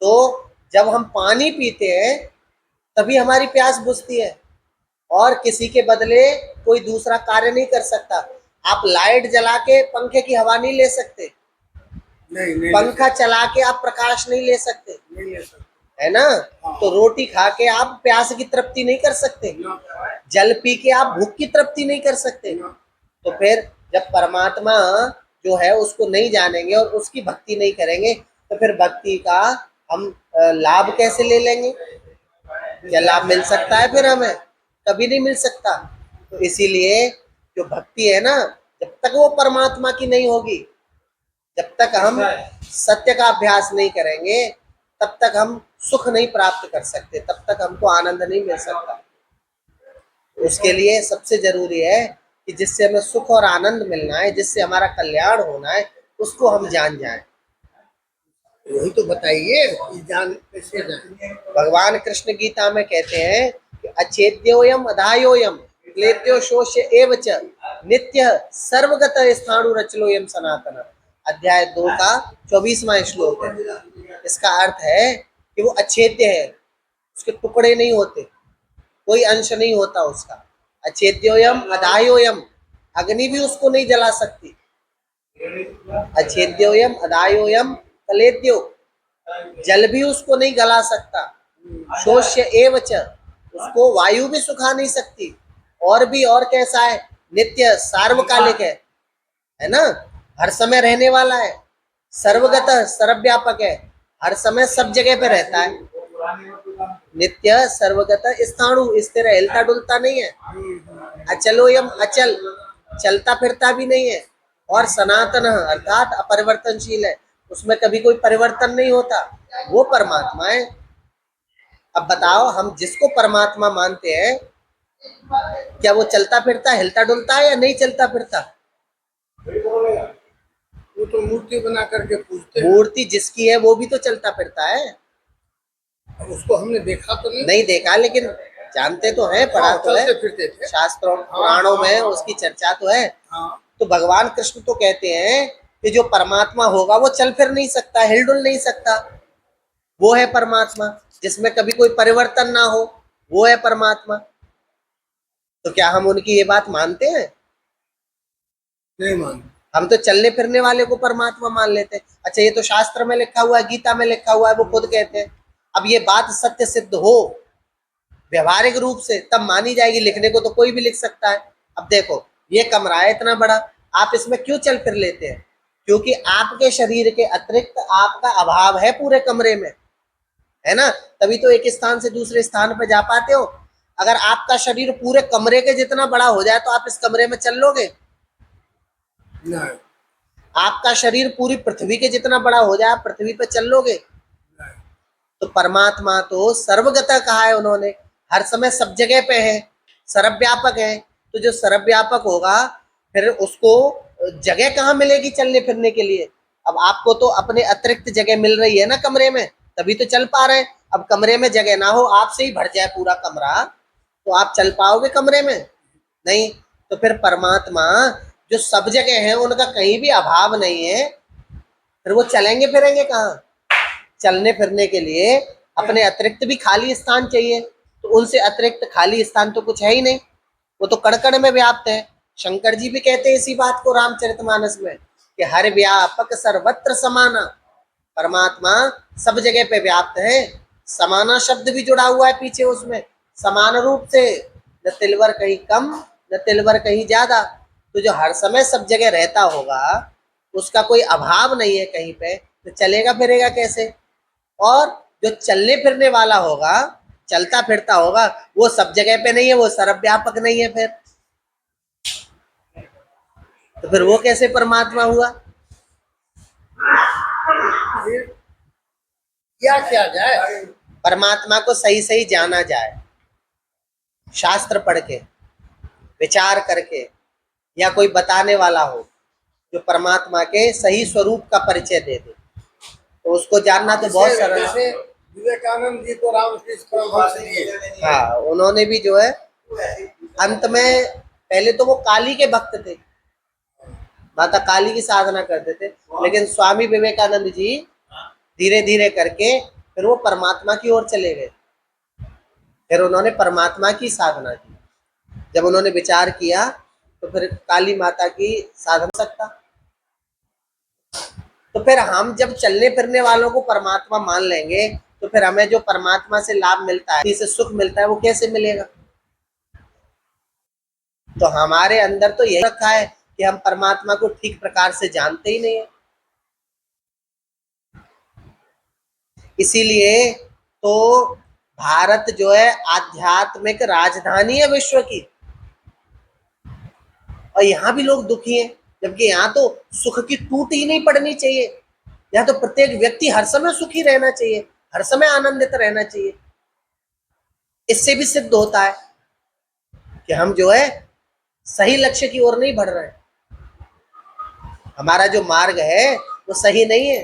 तो जब हम पानी पीते हैं तभी हमारी प्यास बुझती है, और किसी के बदले कोई दूसरा कार्य नहीं कर सकता। आप लाइट जला के पंखे की हवा नहीं ले सकते, नहीं पंखा चला के आप प्रकाश नहीं ले सकते, नहीं ले सकते। है ना। तो रोटी खा के आप प्यास की तृप्ति नहीं कर सकते, जल पी के आप भूख की तृप्ति नहीं कर सकते। तो फिर जब परमात्मा जो है उसको नहीं जानेंगे और उसकी भक्ति नहीं करेंगे तो फिर भक्ति का हम लाभ कैसे ले लेंगे? क्या लाभ मिल सकता है फिर हमें? कभी नहीं मिल सकता। तो इसीलिए जो भक्ति है ना, जब तक वो परमात्मा की नहीं होगी, जब तक हम सत्य का अभ्यास नहीं करेंगे, तब तक हम सुख नहीं प्राप्त कर सकते, तब तक हमको आनंद नहीं मिल सकता। उसके लिए सबसे जरूरी है कि जिससे हमें सुख और आनंद मिलना है, जिससे हमारा कल्याण होना है, उसको हम जान जाएं। वही तो बताइए कि जान कैसे जाए। भगवान कृष्ण गीता में कहते हैं कि अचेद्योयम अधायोयम क्लेत्यो शोष्य एव च नित्य सर्वगत स्थाणुरचलोयम सनातन। अध्याय 2 का 24वां श्लोक है। इसका अर्थ है कि वो अछेद्य है, उसके टुकड़े नहीं होते, कोई अंश नहीं होता उसका। अछेद्योयम अधायोयम, अग्नि भी उसको नहीं जला सकती। अछेद्योयम अधायोयम कलेद्यो, जल भी उसको नहीं गला सकता। शोष्य एव च, उसको वायु भी सुखा नहीं सकती। और भी और कैसा है? नित्य सार्वकालिक है ना, हर समय रहने वाला है। सर्वगत, सर्वव्यापक है, हर समय सब जगह पे रहता है। नित्य सर्वगत स्थाणु, स्थिर है, हिलता डुलता नहीं है। अचलोयम, अचल, चलता फिरता भी नहीं है। और सनातन अर्थात अपरिवर्तनशील है, उसमें कभी कोई परिवर्तन नहीं होता। वो परमात्मा है। अब बताओ, हम जिसको परमात्मा मानते हैं, क्या वो चलता फिरता हिलता डुलता है या नहीं चलता फिरता? वो तो मूर्ति बना करके पूजते हैं। मूर्ति जिसकी है वो भी तो चलता फिरता है। अब उसको हमने देखा तो नहीं। नहीं देखा, लेकिन जानते तो हैं, पढ़ा तो है, चलते फिरते थे। शास्त्रों पुराणों में उसकी चर्चा तो है। तो भगवान कृष्ण तो कहते हैं कि जो परमात्मा होगा वो चल फिर नहीं सकता, हिलडुल नहीं सकता। वो है परमात्मा, जिसमें कभी कोई परिवर्तन ना हो, वो है परमात्मा। तो क्या हम उनकी ये बात मानते हैं? नहीं मानते। हम तो चलने फिरने वाले को परमात्मा मान लेते हैं। अच्छा, ये तो शास्त्र में लिखा हुआ है, गीता में लिखा हुआ है, वो खुद कहते हैं। अब ये बात सत्य सिद्ध हो व्यवहारिक रूप से तब मानी जाएगी, लिखने को तो कोई भी लिख सकता है। अब देखो, ये कमरा है इतना बड़ा, आप इसमें क्यों चल फिर लेते हैं? क्योंकि आपके शरीर के अतिरिक्त आपका अभाव है पूरे कमरे में, है ना, तभी तो एक स्थान से दूसरे स्थान पर जा पाते हो। अगर आपका शरीर पूरे कमरे के जितना बड़ा हो जाए तो आप इस कमरे में चल लोगे? नहीं। आपका शरीर पूरी पृथ्वी के जितना बड़ा हो जाए, आप पृथ्वी पर चल लोगे? तो परमात्मा तो सर्वगता कहा है उन्होंने, हर समय सब जगह पे है, सर्वव्यापक है। तो जो सर्वव्यापक होगा, फिर उसको जगह कहाँ मिलेगी चलने फिरने के लिए? अब आपको तो अपने अतिरिक्त जगह मिल रही है ना कमरे में, तभी तो चल पा रहे हैं। अब कमरे में जगह ना हो, आपसे ही भर जाए पूरा कमरा, तो आप चल पाओगे कमरे में? नहीं। तो फिर परमात्मा जो सब जगह है, उनका कहीं भी अभाव नहीं है, फिर वो चलेंगे फिरेंगे कहाँ? चलने फिरने के लिए अपने अतिरिक्त भी खाली स्थान चाहिए, तो उनसे अतिरिक्त खाली स्थान तो कुछ है ही नहीं, वो तो कण कण में व्याप्त है। शंकर जी भी कहते हैं इसी बात को रामचरितमानस में कि हर व्यापक सर्वत्र समाना। परमात्मा सब जगह पे व्याप्त है। समाना शब्द भी जुड़ा हुआ है पीछे उसमें, समान रूप से, न तिलवर कहीं कम न तिलवर कहीं ज्यादा। तो जो हर समय सब जगह रहता होगा, उसका कोई अभाव नहीं है कहीं पे, तो चलेगा फिरेगा कैसे? और जो चलने फिरने वाला होगा, चलता फिरता होगा, वो सब जगह पे नहीं है, वो सर्वव्यापक नहीं है। फिर तो फिर वो कैसे परमात्मा हुआ? क्या किया जाए? परमात्मा को सही सही जाना जाए, शास्त्र पढ़ के, विचार करके, या कोई बताने वाला हो जो परमात्मा के सही स्वरूप का परिचय दे दे, तो उसको जानना तो बहुत सरल है। विवेकानंद जी को रामकृष्ण परमहंस दिए। हाँ, उन्होंने भी जो है अंत में, पहले तो वो काली के भक्त थे, माता काली की साधना करते थे, लेकिन स्वामी विवेकानंद जी धीरे धीरे करके फिर वो परमात्मा की ओर चले गए। फिर उन्होंने परमात्मा की साधना की। जब उन्होंने विचार किया तो फिर काली माता की साधना हो सकता। तो फिर हम जब चलने फिरने वालों को परमात्मा मान लेंगे तो फिर हमें जो परमात्मा से लाभ मिलता है, जिससे सुख मिलता है, वो कैसे मिलेगा? तो हमारे अंदर तो यही रखा है कि हम परमात्मा को ठीक प्रकार से जानते ही नहीं है। इसीलिए तो भारत जो है आध्यात्मिक राजधानी है विश्व की, और यहाँ भी लोग दुखी हैं, जबकि यहाँ तो सुख की टूट ही नहीं पड़नी चाहिए। यहाँ तो प्रत्येक व्यक्ति हर समय सुखी रहना चाहिए, हर समय आनंदित रहना चाहिए। इससे भी सिद्ध होता है कि हम जो है सही लक्ष्य की ओर नहीं बढ़ रहे हैं, हमारा जो मार्ग है वो सही नहीं है।